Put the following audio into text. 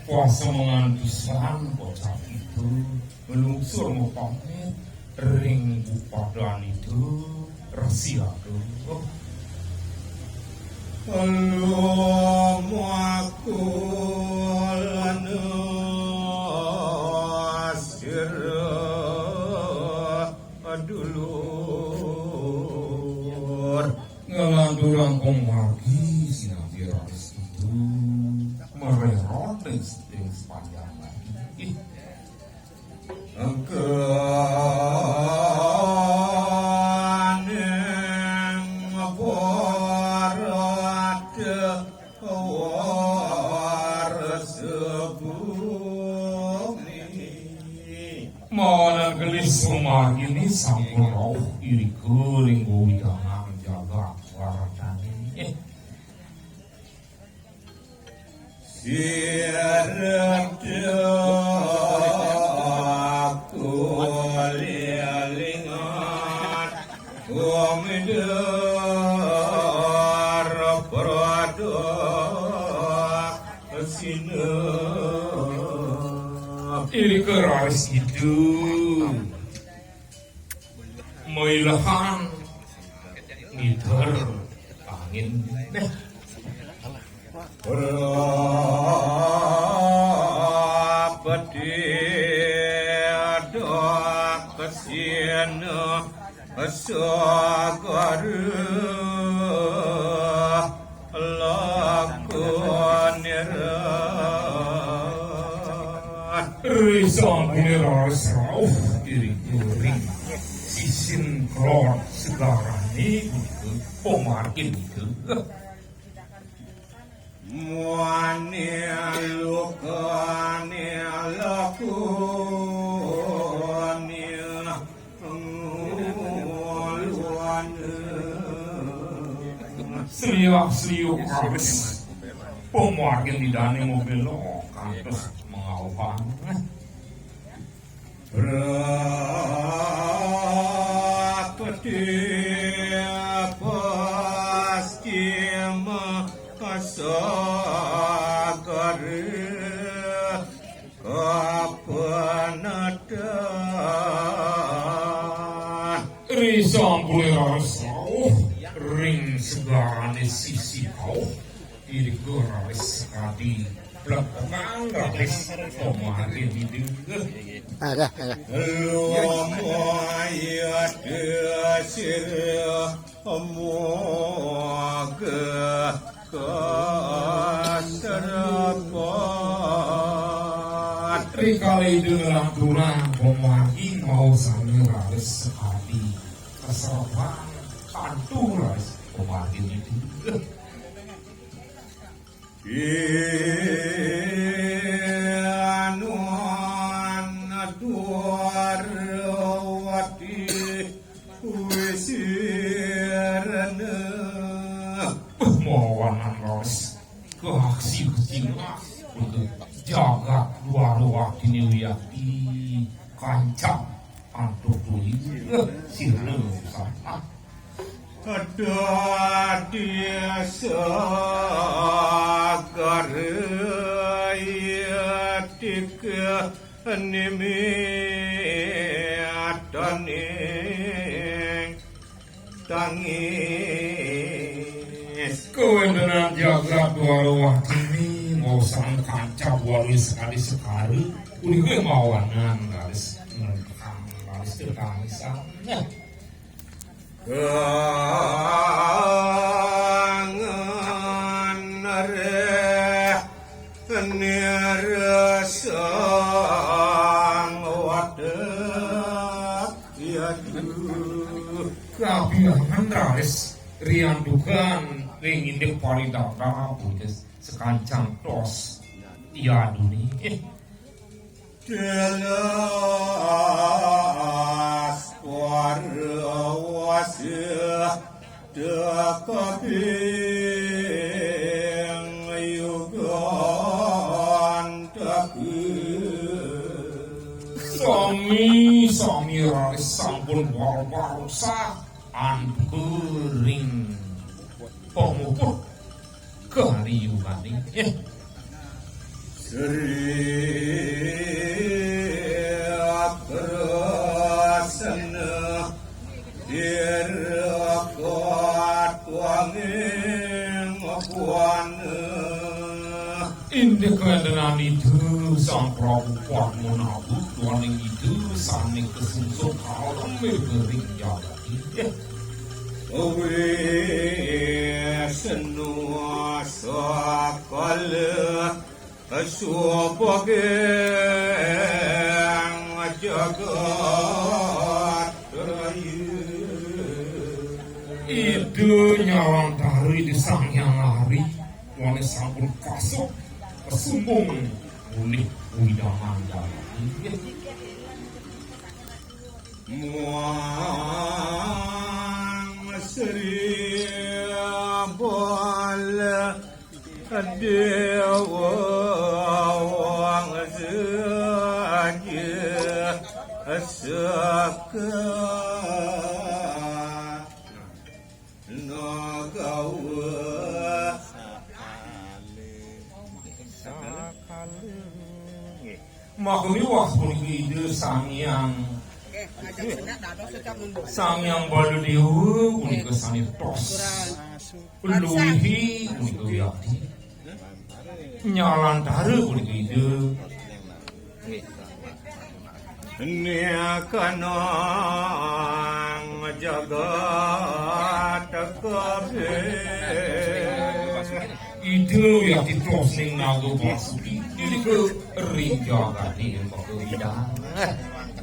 Puasa mengantusan bocah itu melungsur mupamit ring bupadan itu resiadu Allahumma aku lanasir adulur ngelanduran komagi sinabiras itu mererot dan sepanjang lagi Mana gelis rumah ini sampun roh iri kering jangan jaga waratan ini. Siarat aku lialingat kumidar produk sini. Iri keras itu mailahan ngiter angin rapati ada kesina asagar lakonira Rizal Miras Rauf iri kuring sisin klor segarani itu pemarkin itu muania lukania lakuania seliuk habis pemarkin di dani mobil lo kantos mengaupan rapati pasti makasagar kapenatan risam pulerasau ring segarane sisi kau diri geras kadi belakang garis kemarin itu ada lumayat desir moga kasarapan rikali dengan turang pemagi mau sana garis sekali kasarapan kanturas kemarin itu anuan dwarwati wisirana mawanan ros keaksi kecinga untuk jaga dwarwati niwiyati kancang antuk tuli sirle sana ada dia sagar yatik nimi ataning tangis kewenangan jaga dua ini mau sang kancah waris sekali sekali udah mawanan garis tertangisannya kangen reh nirasang wadah yadu kabilangan raris riandukan ingin paling data putus sekancang tos yadu nih jelas warwas Dekabing yugon Sami raris sampun warsa ampering pemuput kehariyuwani Sri akrasana dirakot wanging apuana Inde keadaan itu sang Prabu Padmanabut waning itu saning kesusun alam bering jagati Owe senua sakala asubageng jagat rayu Itu nyawang dari di sang yang hari waning sampun kasuk kesumbung oleh widangan jagati Muang Sri Bala Dewa Wang Saja Saka Nagawa Makliwah puniki ide Samyang Baladewa punika sami tos Luwihi punika wiyadi Nyalantara punika ide Niakanang jagat kabeh Ide wiyadi tos ning naga basuki Ini ke ring jagati yang kewidangan